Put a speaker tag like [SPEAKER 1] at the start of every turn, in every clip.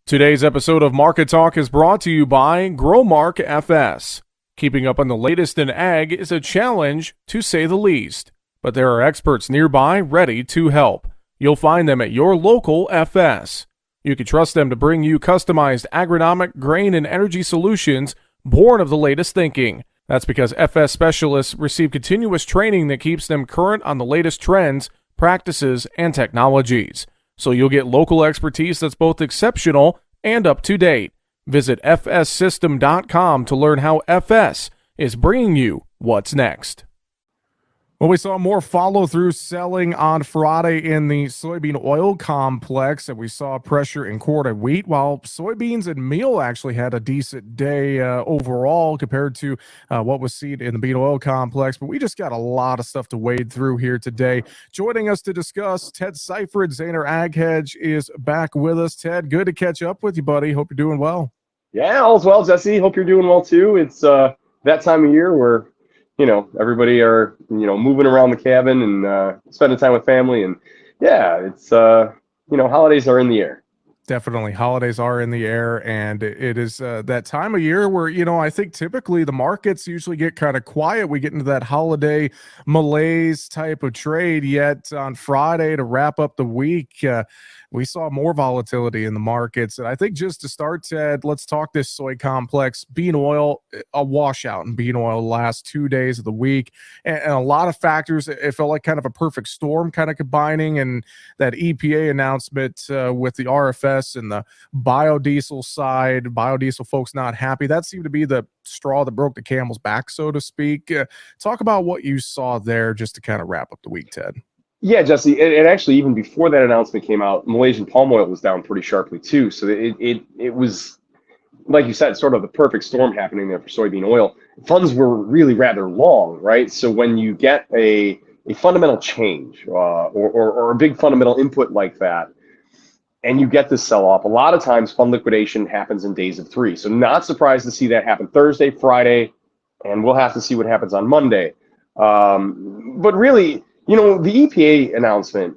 [SPEAKER 1] Today's episode of Market Talk is brought to you by GrowMark FS. Keeping up on the latest in ag is a challenge, to say the least, but there are experts nearby ready to help. You'll find them at your local FS. You can trust them to bring you customized agronomic, grain, and energy solutions born of the latest thinking. That's because FS specialists receive continuous training that keeps them current on the latest trends, practices, and technologies. So you'll get local expertise that's both exceptional and up to date. Visit fssystem.com to learn how FS is bringing you what's next. Well, we saw more follow-through selling on Friday in the soybean oil complex, and we saw pressure in corn and wheat, while soybeans and meal actually had a decent day overall compared to what was seen in the bean oil complex. But we just got a lot of stuff to wade through here today. Joining us to discuss, Ted Seifried, Zaner Ag Hedge, is back with us. Ted, good to catch up with you, buddy. Hope you're doing well.
[SPEAKER 2] Yeah, all's well, Jesse. Hope you're doing well too. It's that time of year where everybody are moving around the cabin and spending time with family, and yeah, it's holidays are in the air.
[SPEAKER 1] Definitely. Holidays are in the air, and it is that time of year where, I think typically the markets usually get kind of quiet. We get into that holiday malaise type of trade, yet on Friday to wrap up the week, we saw more volatility in the markets. And I think just to start, Ted, let's talk this soy complex. Bean oil, a washout in bean oil the last 2 days of the week, and a lot of factors. It felt like kind of a perfect storm kind of combining, and that EPA announcement with the RFS and the biodiesel side, biodiesel folks not happy. That seemed to be the straw that broke the camel's back, so to speak. Talk about what you saw there just to kind of wrap up the week, Ted.
[SPEAKER 2] Yeah, Jesse, and actually even before that announcement came out, Malaysian palm oil was down pretty sharply too. So it was, like you said, sort of the perfect storm happening there for soybean oil. Funds were really rather long, right? So when you get a fundamental change or a big fundamental input like that, and you get this sell-off, a lot of times fund liquidation happens in days of three. So not surprised to see that happen Thursday, Friday, and we'll have to see what happens on Monday. But really, the EPA announcement,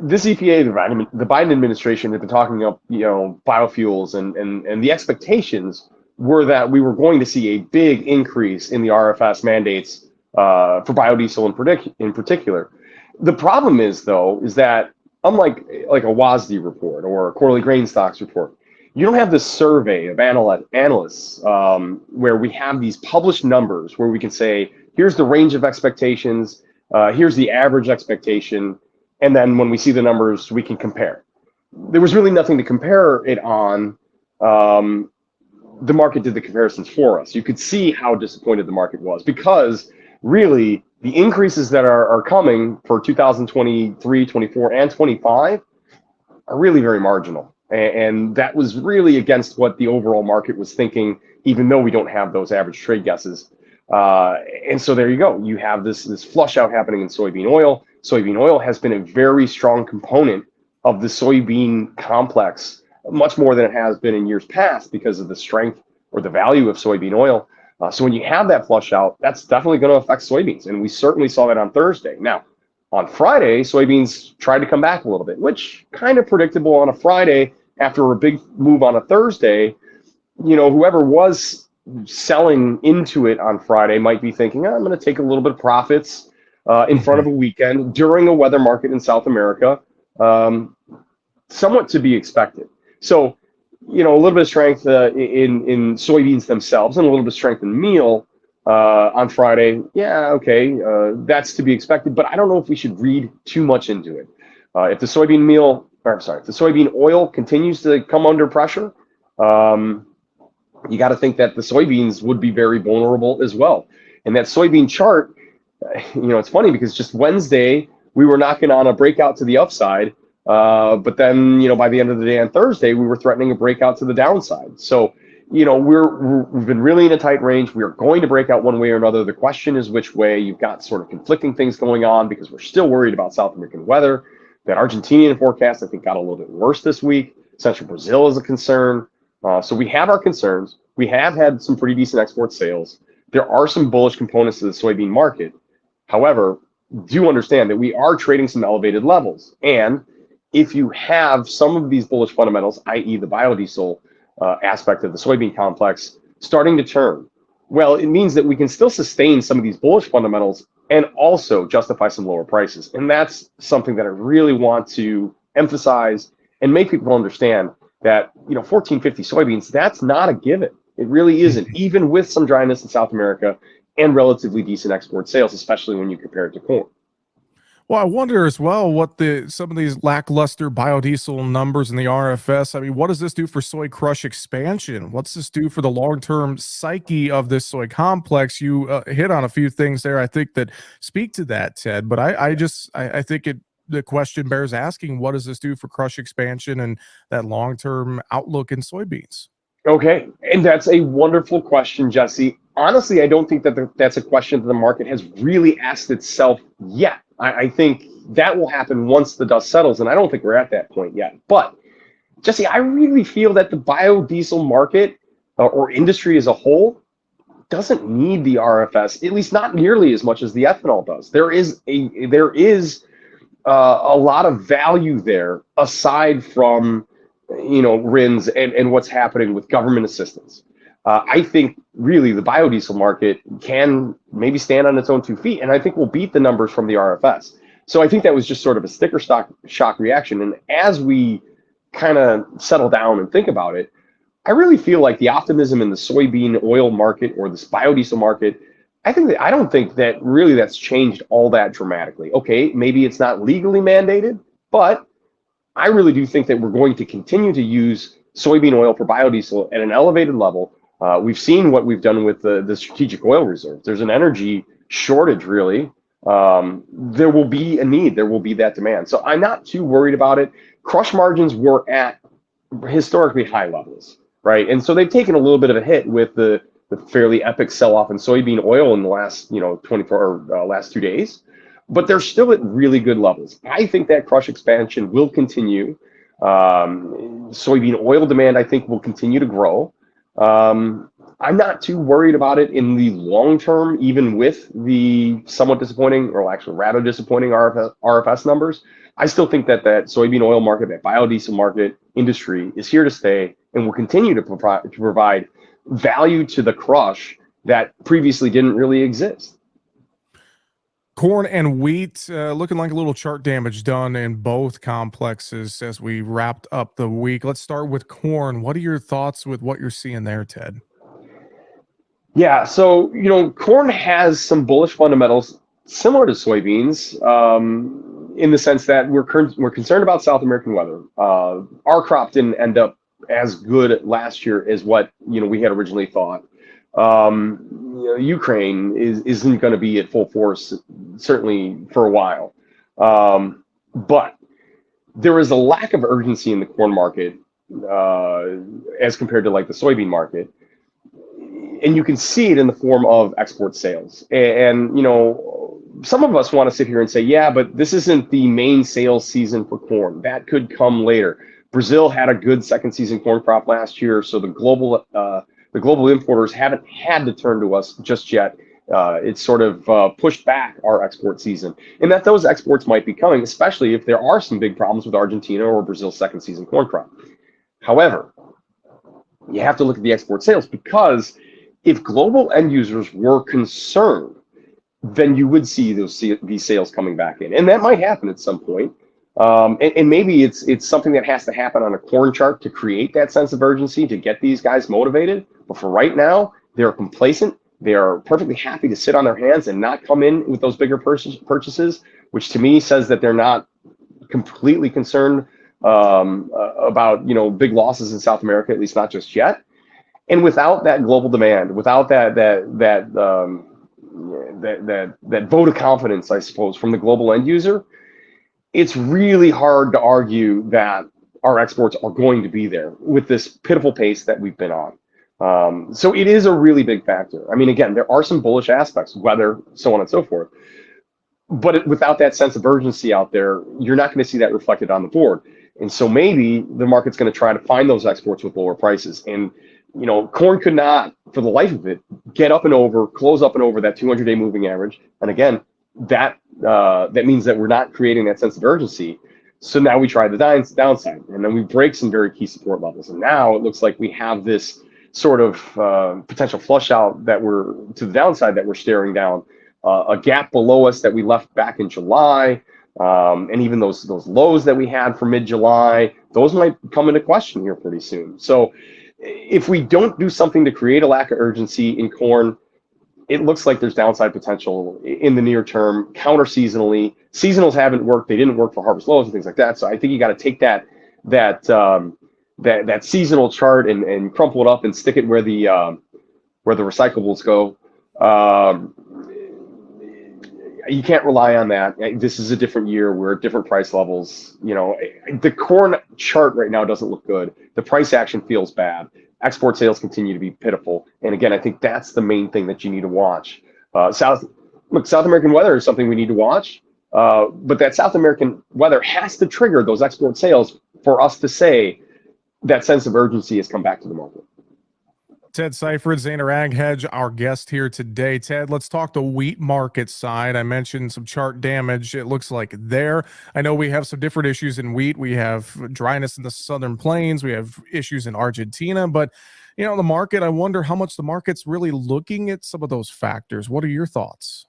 [SPEAKER 2] this EPA, the Biden administration had been talking up, biofuels, and the expectations were that we were going to see a big increase in the RFS mandates for biodiesel in particular. The problem is, though, is that unlike like a WASDE report or a quarterly grain stocks report, you don't have this survey of analysts where we have these published numbers where we can say, here's the range of expectations, here's the average expectation, and then when we see the numbers, we can compare. There was really nothing to compare it on. The market did the comparisons for us. You could see how disappointed the market was because really the increases that are coming for 2023, 24, and 25 are really very marginal. And that was really against what the overall market was thinking, even though we don't have those average trade guesses. And so there you go. You have this flush out happening in soybean oil. Soybean oil has been a very strong component of the soybean complex, much more than it has been in years past because of the strength or the value of soybean oil. So when you have that flush out, that's definitely going to affect soybeans. And we certainly saw that on Thursday. Now, on Friday, soybeans tried to come back a little bit, which kind of predictable on a Friday after a big move on a Thursday. Whoever was selling into it on Friday might be thinking, I'm going to take a little bit of profits in front of a weekend during a weather market in South America, somewhat to be expected. So, a little bit of strength in soybeans themselves and a little bit of strength in meal on Friday. Yeah, okay, that's to be expected, but I don't know if we should read too much into it. If the soybean oil continues to come under pressure, you got to think that the soybeans would be very vulnerable as well. And that soybean chart, it's funny because just Wednesday we were knocking on a breakout to the upside. But then, by the end of the day on Thursday, we were threatening a breakout to the downside. So, we've been really in a tight range. We are going to break out one way or another. The question is which way. You've got sort of conflicting things going on because we're still worried about South American weather. That Argentinian forecast, I think, got a little bit worse this week. Central Brazil is a concern. So we have our concerns. We have had some pretty decent export sales. There are some bullish components to the soybean market. However, do understand that we are trading some elevated levels. And if you have some of these bullish fundamentals, i.e., the biodiesel aspect of the soybean complex, starting to turn, well, it means that we can still sustain some of these bullish fundamentals and also justify some lower prices. And that's something that I really want to emphasize and make people understand that, 1450 soybeans, that's not a given. It really isn't, even with some dryness in South America and relatively decent export sales, especially when you compare it to corn.
[SPEAKER 1] Well, I wonder as well what some of these lackluster biodiesel numbers in the RFS. I mean, what does this do for soy crush expansion? What's this do for the long-term psyche of this soy complex? You hit on a few things there, I think, that speak to that, Ted. But I think the question bears asking: what does this do for crush expansion and that long-term outlook in soybeans?
[SPEAKER 2] Okay, and that's a wonderful question, Jesse. Honestly, I don't think that that's a question that the market has really asked itself yet. I think that will happen once the dust settles, and I don't think we're at that point yet. But Jesse, I really feel that the biodiesel market or industry as a whole doesn't need the RFS, at least not nearly as much as the ethanol does. There is a lot of value there aside from RINs and what's happening with government assistance. I think really the biodiesel market can maybe stand on its own 2 feet, and I think we'll beat the numbers from the RFS. So I think that was just sort of a sticker shock reaction. And as we kind of settle down and think about it, I really feel like the optimism in the soybean oil market or this biodiesel market, I don't think that really that's changed all that dramatically. Okay, maybe it's not legally mandated, but I really do think that we're going to continue to use soybean oil for biodiesel at an elevated level. We've seen what we've done with the strategic oil reserve. There's an energy shortage, really. There will be a need. There will be that demand. So I'm not too worried about it. Crush margins were at historically high levels, right? And so they've taken a little bit of a hit with the fairly epic sell-off in soybean oil in the last 24 or last 2 days, but they're still at really good levels. I think that crush expansion will continue. Soybean oil demand, I think, will continue to grow. I'm not too worried about it in the long term, even with the somewhat disappointing, or actually rather disappointing RFS numbers. I still think that soybean oil market, that biodiesel market industry is here to stay and will continue to provide value to the crush that previously didn't really exist.
[SPEAKER 1] Corn and wheat looking like a little chart damage done in both complexes as we wrapped up the week. Let's start with corn. What are your thoughts with what you're seeing there, Ted?
[SPEAKER 2] Yeah, so corn has some bullish fundamentals similar to soybeans, in the sense that we're concerned about South American weather. Our crop didn't end up as good last year as what we had originally thought. Ukraine isn't going to be at full force, certainly for a while. But there is a lack of urgency in the corn market as compared to like the soybean market. And you can see it in the form of export sales. And some of us want to sit here and say, yeah, but this isn't the main sales season for corn. That could come later. Brazil had a good second season corn crop last year, so the global importers haven't had to turn to us just yet. It's sort of pushed back our export season, and that those exports might be coming, especially if there are some big problems with Argentina or Brazil's second season corn crop. However, you have to look at the export sales, because if global end users were concerned, then you would see these sales coming back in, and that might happen at some point. And maybe it's something that has to happen on a corn chart to create that sense of urgency to get these guys motivated. But for right now, they're complacent. They are perfectly happy to sit on their hands and not come in with those bigger purchases, which to me says that they're not completely concerned about big losses in South America, at least not just yet. And without that global demand, without that vote of confidence, I suppose, from the global end user, it's really hard to argue that our exports are going to be there with this pitiful pace that we've been on. So it is a really big factor. I mean, again, there are some bullish aspects, weather, so on and so forth. But without that sense of urgency out there, you're not going to see that reflected on the board. And so maybe the market's going to try to find those exports with lower prices. And corn could not, for the life of it, close up and over that 200-day moving average. And again, that means that we're not creating that sense of urgency. So now we try the downside, and then we break some very key support levels. And now it looks like we have this sort of potential flush out that we're to the downside that we're staring down, a gap below us that we left back in July, and even those lows that we had for mid-July, those might come into question here pretty soon. So if we don't do something to create a lack of urgency in corn, it looks like there's downside potential in the near term, counter seasonally. Seasonals haven't worked; they didn't work for harvest lows and things like that. So I think you got to take that seasonal chart and crumple it up and stick it where the recyclables go. You can't rely on that. This is a different year. We're at different price levels. The corn chart right now doesn't look good. The price action feels bad. Export sales continue to be pitiful. And again, I think that's the main thing that you need to watch. South American weather is something we need to watch. But that South American weather has to trigger those export sales for us to say that sense of urgency has come back to the market.
[SPEAKER 1] Ted Seifried, Zaner Ag Hedge, our guest here today. Ted, let's talk the wheat market side. I mentioned some chart damage. It looks like there. I know we have some different issues in wheat. We have dryness in the southern plains. We have issues in Argentina. But, the market, I wonder how much the market's really looking at some of those factors. What are your thoughts?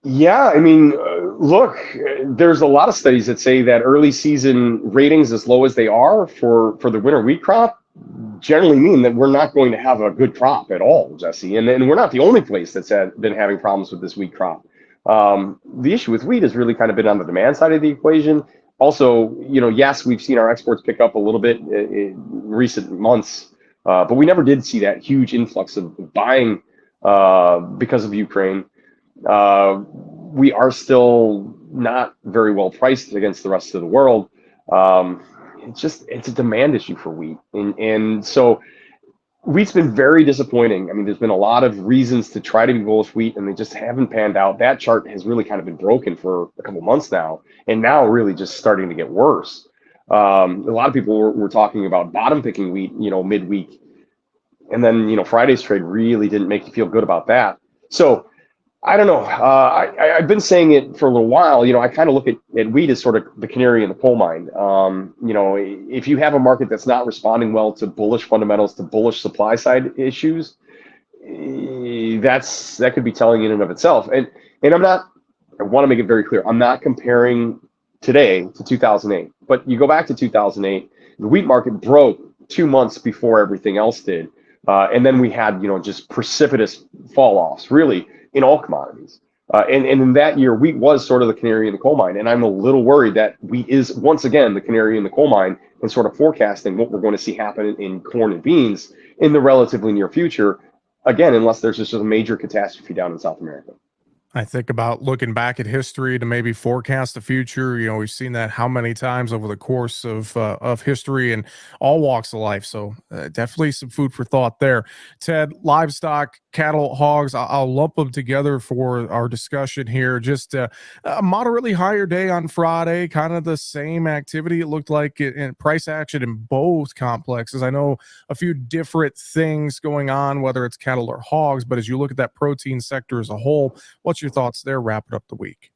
[SPEAKER 2] Yeah, I mean, look, there's a lot of studies that say that early season ratings, as low as they are for the winter wheat crop, generally mean that we're not going to have a good crop at all, Jesse. And we're not the only place that's been having problems with this wheat crop. The issue with wheat has really kind of been on the demand side of the equation. Also, yes, we've seen our exports pick up a little bit in recent months, but we never did see that huge influx of buying because of Ukraine. We are still not very well priced against the rest of the world. It's a demand issue for wheat. And so wheat's been very disappointing. I mean, there's been a lot of reasons to try to be bullish wheat, and they just haven't panned out. That chart has really kind of been broken for a couple months now, and now really just starting to get worse. A lot of people were talking about bottom picking wheat, midweek. And then, Friday's trade really didn't make you feel good about that. So I don't know. I've been saying it for a little while. I kind of look at wheat as sort of the canary in the coal mine. If you have a market that's not responding well to bullish fundamentals, to bullish supply side issues, that could be telling in and of itself. And I want to make it very clear. I'm not comparing today to 2008. But you go back to 2008, the wheat market broke 2 months before everything else did. And then we had, just precipitous fall offs, really, in all commodities. And in that year, wheat was sort of the canary in the coal mine. And I'm a little worried that wheat is, once again, the canary in the coal mine and sort of forecasting what we're going to see happen in corn and beans in the relatively near future, again, unless there's just a major catastrophe down in South America.
[SPEAKER 1] I think about looking back at history to maybe forecast the future. We've seen that how many times over the course of history and all walks of life. So definitely some food for thought there. Ted, livestock, cattle, hogs, I'll lump them together for our discussion here. Just a moderately higher day on Friday, kind of the same activity. It looked like in price action in both complexes. I know a few different things going on, whether it's cattle or hogs, but as you look at that protein sector as a whole, what's your thoughts there wrapping up the week?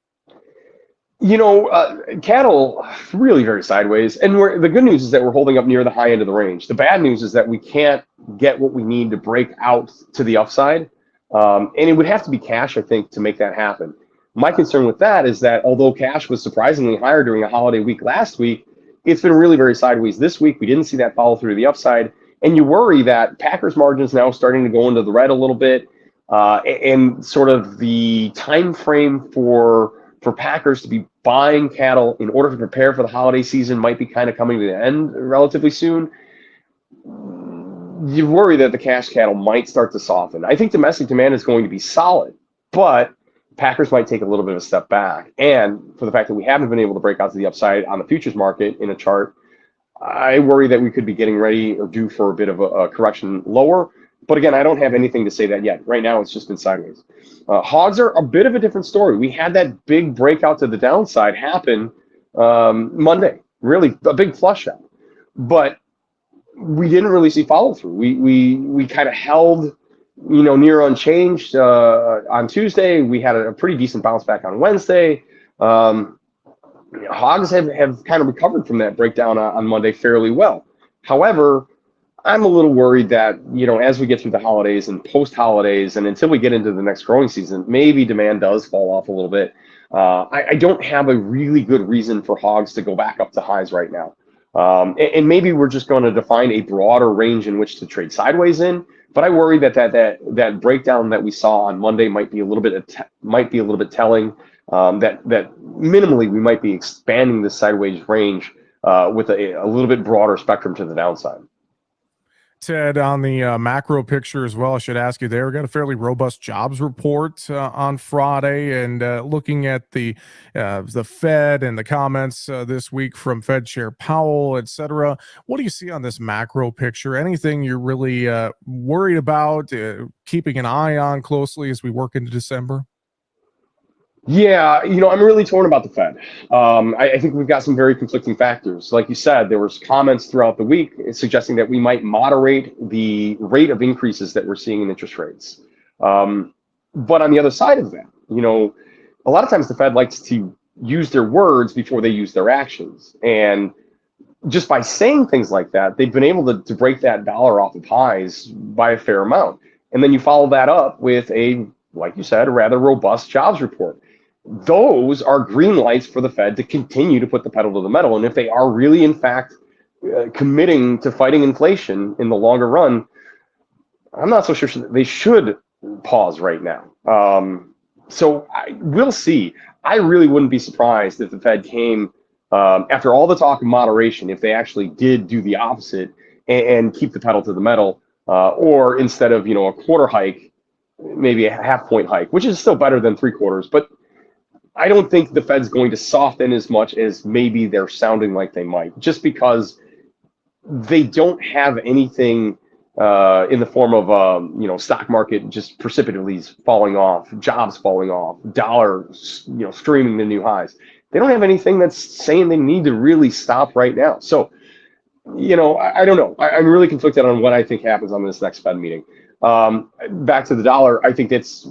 [SPEAKER 2] Cattle really very sideways. And the good news is that we're holding up near the high end of the range. The bad news is that we can't get what we need to break out to the upside. And it would have to be cash, I think, to make that happen. My concern with that is that although cash was surprisingly higher during a holiday week last week, it's been really very sideways this week. We didn't see that follow through to the upside. And you worry that Packers margins now starting to go into the red a little bit. And sort of the time frame for Packers to be buying cattle in order to prepare for the holiday season might be kind of coming to the end relatively soon. You worry that the cash cattle might start to soften. I think domestic demand is going to be solid, but Packers might take a little bit of a step back. And for the fact that we haven't been able to break out to the upside on the futures market in a chart, I worry that we could be getting ready or due for a bit of a correction lower. But again, I don't have anything to say that yet. Right now, it's just been sideways. Hogs are a bit of a different story. We had that big breakout to the downside happen Monday, really a big flush out. But we didn't really see follow through. We kind of held, near unchanged on Tuesday. We had a pretty decent bounce back on Wednesday. hogs have kind of recovered from that breakdown on Monday fairly well. However, I'm a little worried that, as we get through the holidays and post holidays and until we get into the next growing season, maybe demand does fall off a little bit. I don't have a really good reason for hogs to go back up to highs right now. And maybe we're just going to define a broader range in which to trade sideways in. But I worry that breakdown that we saw on Monday might be a little bit telling. That minimally we might be expanding the sideways range with a little bit broader spectrum to the downside.
[SPEAKER 1] Ted, on the macro picture as well, I should ask you there. We got a fairly robust jobs report on Friday, and looking at the Fed and the comments this week from Fed Chair Powell, et cetera. What do you see on this macro picture? Anything you're really worried about, keeping an eye on closely as we work into December?
[SPEAKER 2] Yeah, I'm really torn about the Fed. I think we've got some very conflicting factors. Like you said, there was comments throughout the week suggesting that we might moderate the rate of increases that we're seeing in interest rates. But on the other side of that, a lot of times the Fed likes to use their words before they use their actions. And just by saying things like that, they've been able to break that dollar off of highs by a fair amount. And then you follow that up with like you said, a rather robust jobs report. Those are green lights for the Fed to continue to put the pedal to the metal. And if they are really, in fact, committing to fighting inflation in the longer run, I'm not so sure they should pause right now. So we'll see. I really wouldn't be surprised if the Fed came after all the talk of moderation, if they actually did do the opposite and keep the pedal to the metal, or instead of a quarter hike, maybe a half point hike, which is still better than 3/4. But I don't think the Fed's going to soften as much as maybe they're sounding like they might, just because they don't have anything in the form of stock market just precipitously falling off, jobs falling off, dollar streaming to new highs. They don't have anything that's saying they need to really stop right now. So I don't know. I'm really conflicted on what I think happens on this next Fed meeting. Back to the dollar, I think that's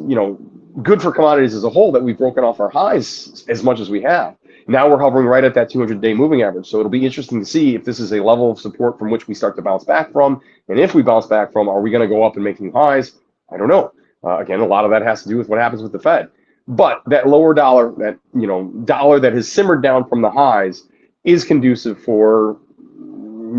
[SPEAKER 2] good for commodities as a whole that we've broken off our highs as much as we have. Now we're hovering right at that 200-day moving average. So it'll be interesting to see if this is a level of support from which we start to bounce back from. And if we bounce back from, are we going to go up and make new highs? I don't know. Again, a lot of that has to do with what happens with the Fed. But that lower dollar, that dollar that has simmered down from the highs, is conducive for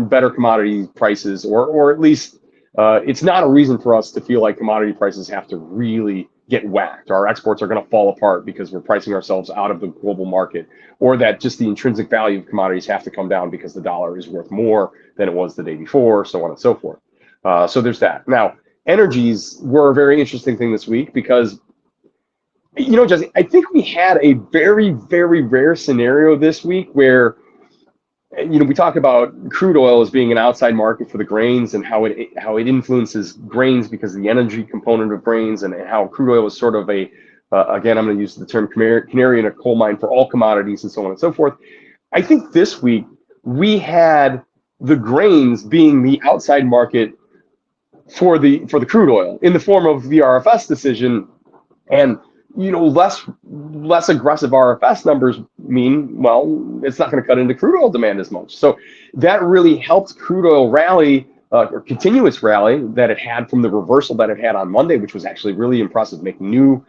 [SPEAKER 2] better commodity prices, or at least it's not a reason for us to feel like commodity prices have to really get whacked. Our exports are going to fall apart because we're pricing ourselves out of the global market, or that just the intrinsic value of commodities have to come down because the dollar is worth more than it was the day before, so on and so forth. So there's that. Now, energies were a very interesting thing this week because, Jesse, I think we had a very, very rare scenario this week where we talk about crude oil as being an outside market for the grains and how it influences grains because of the energy component of grains, and how crude oil is sort of again, I'm going to use the term canary in a coal mine for all commodities and so on and so forth. I think this week we had the grains being the outside market for the crude oil in the form of the RFS decision, and less aggressive RFS numbers mean, well, it's not going to cut into crude oil demand as much. So that really helped crude oil rally, or continuous rally that it had from the reversal that it had on Monday, which was actually really impressive, making new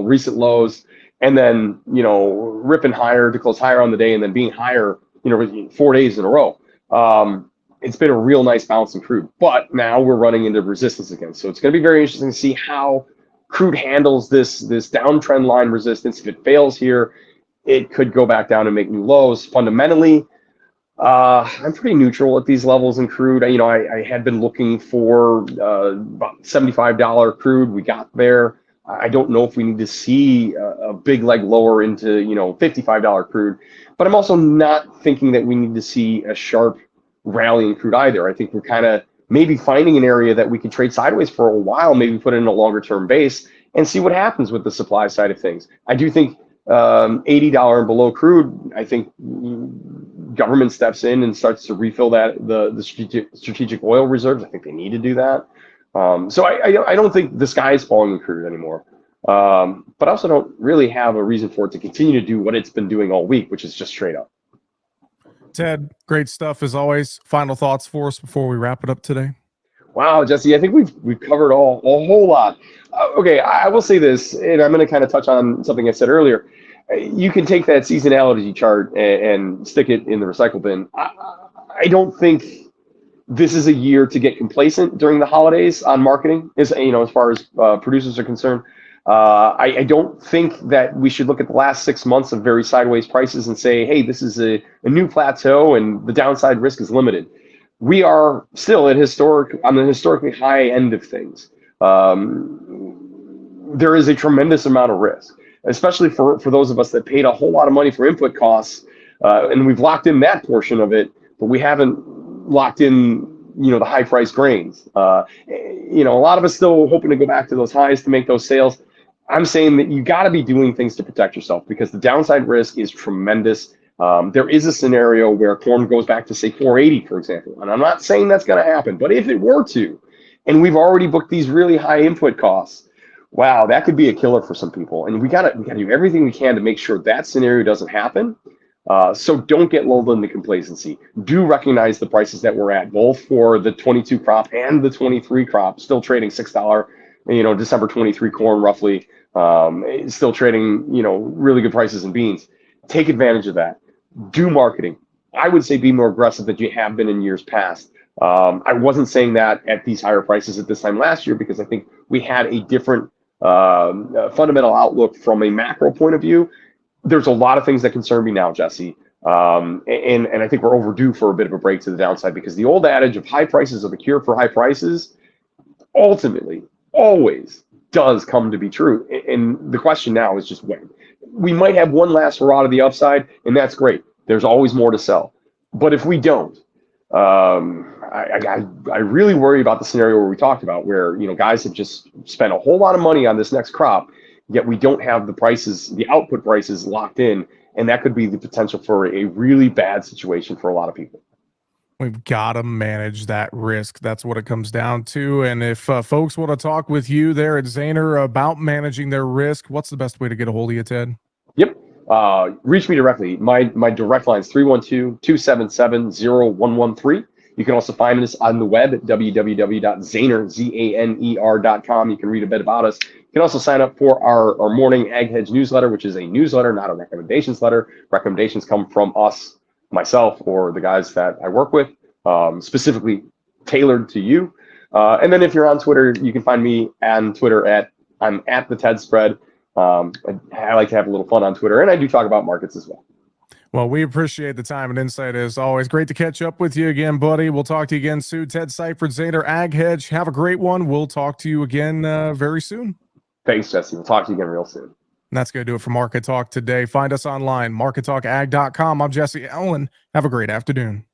[SPEAKER 2] recent lows, and then, ripping higher to close higher on the day, and then being higher, 4 days in a row. It's been a real nice bounce in crude, but now we're running into resistance again. So it's going to be very interesting to see how crude handles this downtrend line resistance. If it fails here, it could go back down and make new lows. Fundamentally, I'm pretty neutral at these levels in crude. I had been looking for about $75 crude. We got there. I don't know if we need to see a big leg lower into $55 crude, but I'm also not thinking that we need to see a sharp rally in crude either. I think we're kind of maybe finding an area that we can trade sideways for a while, maybe put in a longer term base and see what happens with the supply side of things. I do think $80 and below crude, I think government steps in and starts to refill the strategic oil reserves. I think they need to do that. So I don't think the sky is falling in crude anymore. But I also don't really have a reason for it to continue to do what it's been doing all week, which is just straight up.
[SPEAKER 1] Ted, great stuff as always. Final thoughts for us before we wrap it up today?
[SPEAKER 2] Wow, Jesse, I think we've covered a whole lot. Okay, I will say this, and I'm going to kind of touch on something I said earlier. You can take that seasonality chart and stick it in the recycle bin. I don't think this is a year to get complacent during the holidays on marketing, as far as producers are concerned. I don't think that we should look at the last 6 months of very sideways prices and say, hey, this is a new plateau and the downside risk is limited. We are still on the historically high end of things. There is a tremendous amount of risk, especially for those of us that paid a whole lot of money for input costs, and we've locked in that portion of it, but we haven't locked in, the high price grains. A lot of us still hoping to go back to those highs to make those sales. I'm saying that you got to be doing things to protect yourself because the downside risk is tremendous. There is a scenario where corn goes back to say 480, for example, and I'm not saying that's going to happen, but if it were to, and we've already booked these really high input costs, wow, that could be a killer for some people. And we got to do everything we can to make sure that scenario doesn't happen. So don't get lulled into complacency. Do recognize the prices that we're at, both for the 22 crop and the 23 crop, still trading $6, December 23 corn roughly, still trading, really good prices in beans. Take advantage of that. Do marketing. I would say be more aggressive than you have been in years past. I wasn't saying that at these higher prices at this time last year because I think we had a different fundamental outlook from a macro point of view. There's a lot of things that concern me now, Jesse. And I think we're overdue for a bit of a break to the downside because the old adage of high prices are the cure for high prices ultimately always does come to be true. And the question now is just when. We might have one last hurrah to the upside, and that's great. There's always more to sell. But if we don't, I really worry about the scenario where we talked about where, guys have just spent a whole lot of money on this next crop, yet we don't have the output prices locked in, and that could be the potential for a really bad situation for a lot of people.
[SPEAKER 1] We've got to manage that risk. That's what it comes down to. And if folks want to talk with you there at Zaner about managing their risk, what's the best way to get a hold of you, Ted?
[SPEAKER 2] Yep. Reach me directly. My direct line is 312-277-0113. You can also find us on the web at www.zaner.com. You can read a bit about us. You can also sign up for our morning Ag Hedge newsletter, which is a newsletter, not a recommendations letter. Recommendations come from us, myself, or the guys that I work with, specifically tailored to you. And then if you're on Twitter, you can find me on Twitter I'm at the Ted Spread. I like to have a little fun on Twitter, and I do talk about markets as well.
[SPEAKER 1] Well, we appreciate the time and insight as always. Great to catch up with you again, buddy. We'll talk to you again soon. Ted Seifried, Zaner Ag Hedge. Have a great one. We'll talk to you again very soon.
[SPEAKER 2] Thanks, Jesse. We'll talk to you again real soon.
[SPEAKER 1] And that's going to do it for Market Talk today. Find us online, markettalkag.com. I'm Jesse Allen. Have a great afternoon.